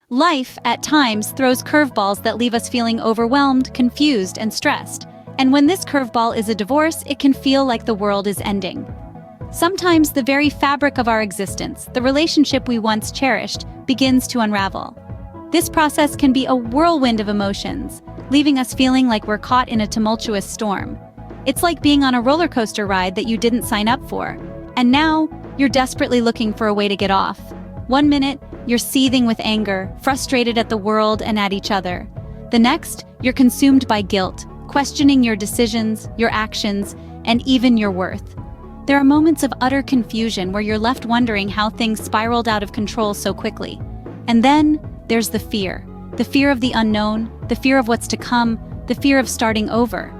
Life, at times, throws curveballs that leave us feeling overwhelmed, confused, and stressed. And when this curveball is a divorce, it can feel like the world is ending. Sometimes the very fabric of our existence, the relationship we once cherished, begins to unravel. This process can be a whirlwind of emotions, leaving us feeling like we're caught in a tumultuous storm. It's like being on a roller coaster ride that you didn't sign up for, and now you're desperately looking for a way to get off. One minute, you're seething with anger, frustrated at the world and at each other. The next, you're consumed by guilt, questioning your decisions, your actions, and even your worth. There are moments of utter confusion where you're left wondering how things spiraled out of control so quickly. And then there's the fear of the unknown, the fear of what's to come, the fear of starting over.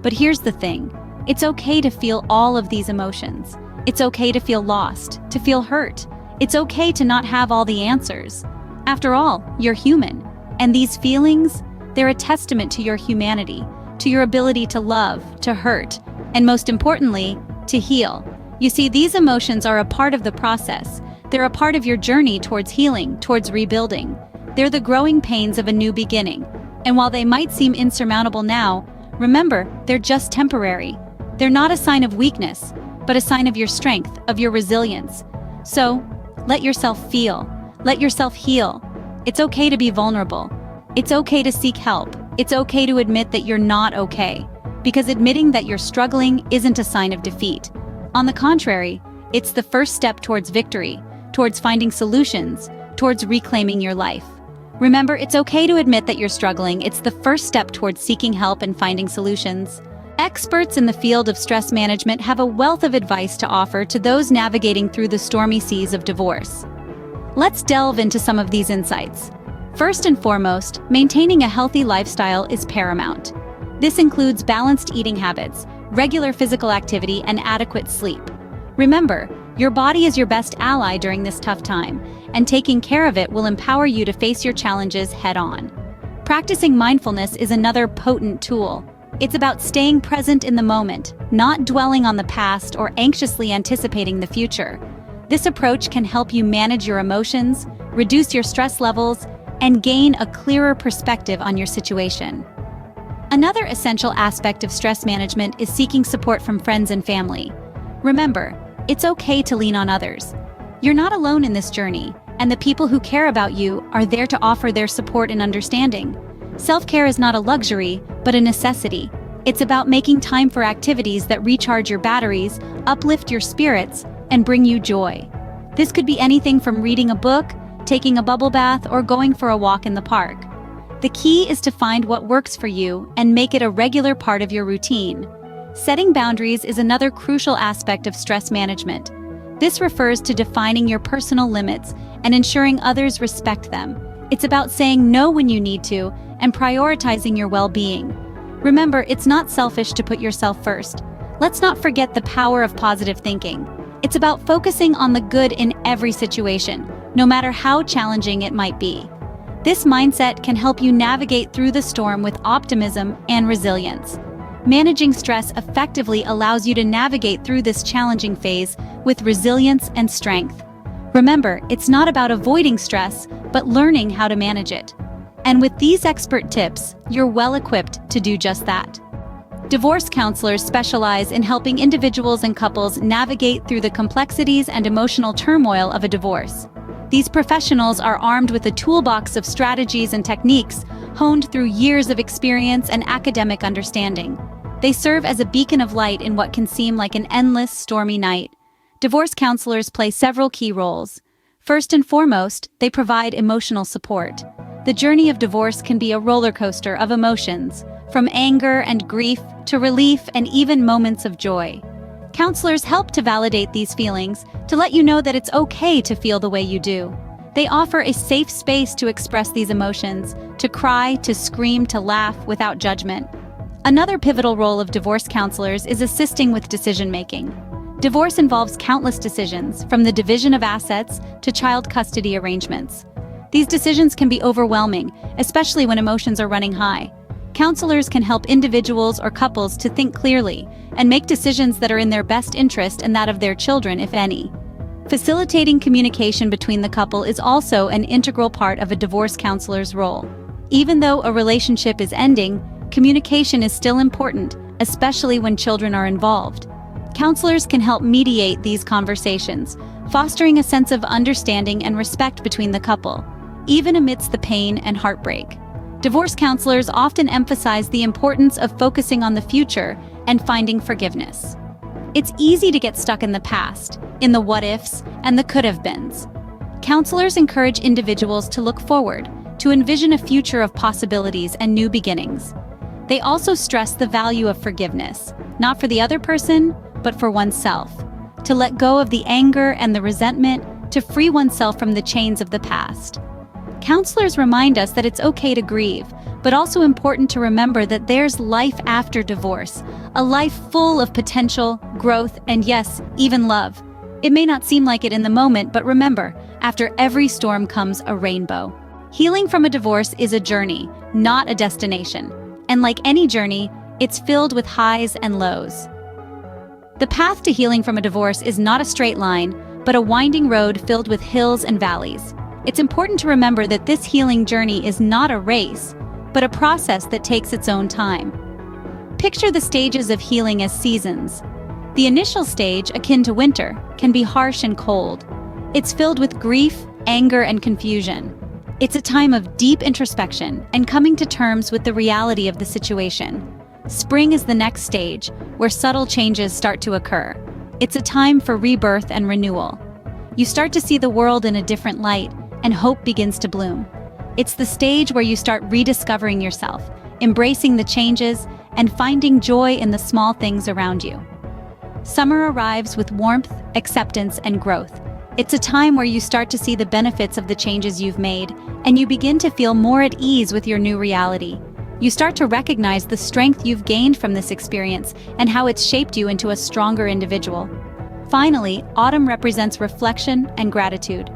But here's the thing, it's okay to feel all of these emotions. It's okay to feel lost, to feel hurt. It's okay to not have all the answers. After all, you're human. And these feelings, they're a testament to your humanity, to your ability to love, to hurt, and most importantly, to heal. You see, these emotions are a part of the process. They're a part of your journey towards healing, towards rebuilding. They're the growing pains of a new beginning. And while they might seem insurmountable now, remember, they're just temporary. They're not a sign of weakness, but a sign of your strength, of your resilience. So, let yourself feel. Let yourself heal. It's okay to be vulnerable. It's okay to seek help. It's okay to admit that you're not okay. Because admitting that you're struggling isn't a sign of defeat. On the contrary, it's the first step towards victory, towards finding solutions, towards reclaiming your life. Remember, it's okay to admit that you're struggling. It's the first step towards seeking help and finding solutions. Experts in the field of stress management have a wealth of advice to offer to those navigating through the stormy seas of divorce. Let's delve into some of these insights. First and foremost, maintaining a healthy lifestyle is paramount. This includes balanced eating habits, regular physical activity, and adequate sleep. Remember, your body is your best ally during this tough time, and taking care of it will empower you to face your challenges head-on. Practicing mindfulness is another potent tool. It's about staying present in the moment, not dwelling on the past or anxiously anticipating the future. This approach can help you manage your emotions, reduce your stress levels, and gain a clearer perspective on your situation. Another essential aspect of stress management is seeking support from friends and family. Remember, it's okay to lean on others. You're not alone in this journey, and the people who care about you are there to offer their support and understanding. Self-care is not a luxury, but a necessity. It's about making time for activities that recharge your batteries, uplift your spirits, and bring you joy. This could be anything from reading a book, taking a bubble bath, or going for a walk in the park. The key is to find what works for you and make it a regular part of your routine. Setting boundaries is another crucial aspect of stress management. This refers to defining your personal limits and ensuring others respect them. It's about saying no when you need to and prioritizing your well-being. Remember, it's not selfish to put yourself first. Let's not forget the power of positive thinking. It's about focusing on the good in every situation, no matter how challenging it might be. This mindset can help you navigate through the storm with optimism and resilience. Managing stress effectively allows you to navigate through this challenging phase with resilience and strength. Remember, it's not about avoiding stress, but learning how to manage it. And with these expert tips, you're well equipped to do just that. Divorce counselors specialize in helping individuals and couples navigate through the complexities and emotional turmoil of a divorce. These professionals are armed with a toolbox of strategies and techniques honed through years of experience and academic understanding. They serve as a beacon of light in what can seem like an endless, stormy night. Divorce counselors play several key roles. First and foremost, they provide emotional support. The journey of divorce can be a roller coaster of emotions, from anger and grief to relief and even moments of joy. Counselors help to validate these feelings, to let you know that it's okay to feel the way you do. They offer a safe space to express these emotions, to cry, to scream, to laugh without judgment. Another pivotal role of divorce counselors is assisting with decision-making. Divorce involves countless decisions, from the division of assets to child custody arrangements. These decisions can be overwhelming, especially when emotions are running high. Counselors can help individuals or couples to think clearly and make decisions that are in their best interest and that of their children, if any. Facilitating communication between the couple is also an integral part of a divorce counselor's role. Even though a relationship is ending, communication is still important, especially when children are involved. Counselors can help mediate these conversations, fostering a sense of understanding and respect between the couple, even amidst the pain and heartbreak. Divorce counselors often emphasize the importance of focusing on the future and finding forgiveness. It's easy to get stuck in the past, in the what-ifs and the could-have-beens. Counselors encourage individuals to look forward, to envision a future of possibilities and new beginnings. They also stress the value of forgiveness, not for the other person, but for oneself. To let go of the anger and the resentment, to free oneself from the chains of the past. Counselors remind us that it's okay to grieve, but also important to remember that there's life after divorce, a life full of potential, growth, and yes, even love. It may not seem like it in the moment, but remember, after every storm comes a rainbow. Healing from a divorce is a journey, not a destination. And like any journey, it's filled with highs and lows. The path to healing from a divorce is not a straight line, but a winding road filled with hills and valleys. It's important to remember that this healing journey is not a race, but a process that takes its own time. Picture the stages of healing as seasons. The initial stage, akin to winter, can be harsh and cold. It's filled with grief, anger, and confusion. It's a time of deep introspection and coming to terms with the reality of the situation. Spring is the next stage, where subtle changes start to occur. It's a time for rebirth and renewal. You start to see the world in a different light, and hope begins to bloom. It's the stage where you start rediscovering yourself, embracing the changes, and finding joy in the small things around you. Summer arrives with warmth, acceptance, and growth. It's a time where you start to see the benefits of the changes you've made, and you begin to feel more at ease with your new reality. You start to recognize the strength you've gained from this experience and how it's shaped you into a stronger individual. Finally, autumn represents reflection and gratitude.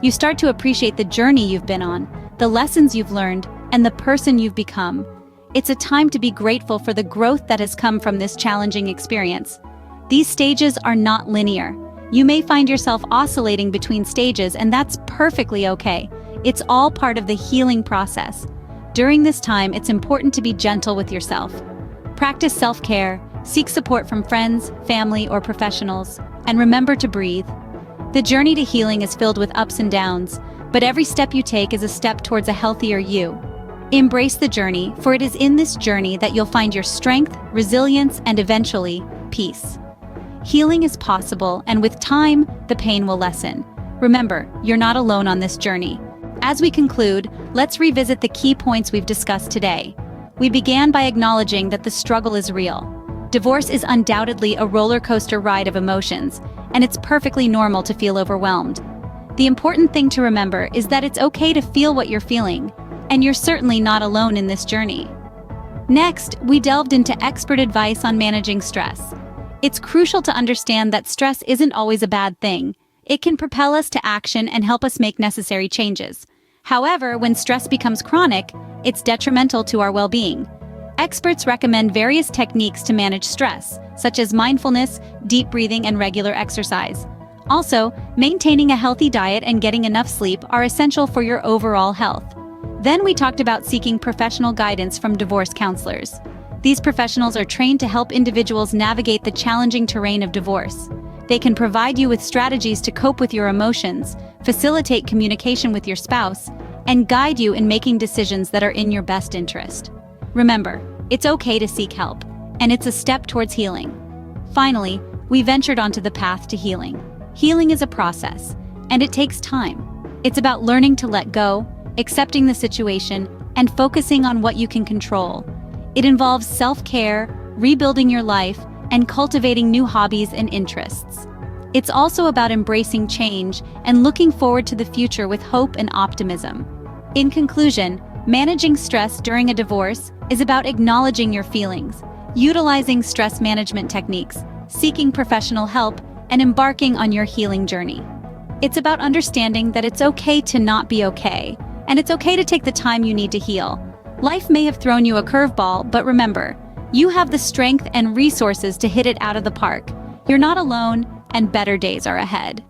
You start to appreciate the journey you've been on, the lessons you've learned, and the person you've become. It's a time to be grateful for the growth that has come from this challenging experience. These stages are not linear. You may find yourself oscillating between stages, and that's perfectly okay. It's all part of the healing process. During this time, it's important to be gentle with yourself. Practice self-care, seek support from friends, family, or professionals, and remember to breathe. The journey to healing is filled with ups and downs, but every step you take is a step towards a healthier you. Embrace the journey, for it is in this journey that you'll find your strength, resilience, and eventually, peace. Healing is possible, and with time, the pain will lessen. Remember, you're not alone on this journey. As we conclude, let's revisit the key points we've discussed today. We began by acknowledging that the struggle is real. Divorce is undoubtedly a roller coaster ride of emotions, and it's perfectly normal to feel overwhelmed. The important thing to remember is that it's okay to feel what you're feeling, and you're certainly not alone in this journey. Next, we delved into expert advice on managing stress. It's crucial to understand that stress isn't always a bad thing. It can propel us to action and help us make necessary changes. However, when stress becomes chronic, it's detrimental to our well-being. Experts recommend various techniques to manage stress, such as mindfulness, deep breathing, and regular exercise. Also, maintaining a healthy diet and getting enough sleep are essential for your overall health. Then we talked about seeking professional guidance from divorce counselors. These professionals are trained to help individuals navigate the challenging terrain of divorce. They can provide you with strategies to cope with your emotions, facilitate communication with your spouse, and guide you in making decisions that are in your best interest. Remember, it's okay to seek help, and it's a step towards healing. Finally, we ventured onto the path to healing. Healing is a process, and it takes time. It's about learning to let go, accepting the situation, and focusing on what you can control. It involves self-care, rebuilding your life, and cultivating new hobbies and interests. It's also about embracing change and looking forward to the future with hope and optimism. In conclusion, managing stress during a divorce is about acknowledging your feelings, utilizing stress management techniques, seeking professional help, and embarking on your healing journey. It's about understanding that it's okay to not be okay, and it's okay to take the time you need to heal. Life may have thrown you a curveball, but remember, you have the strength and resources to hit it out of the park. You're not alone, and better days are ahead.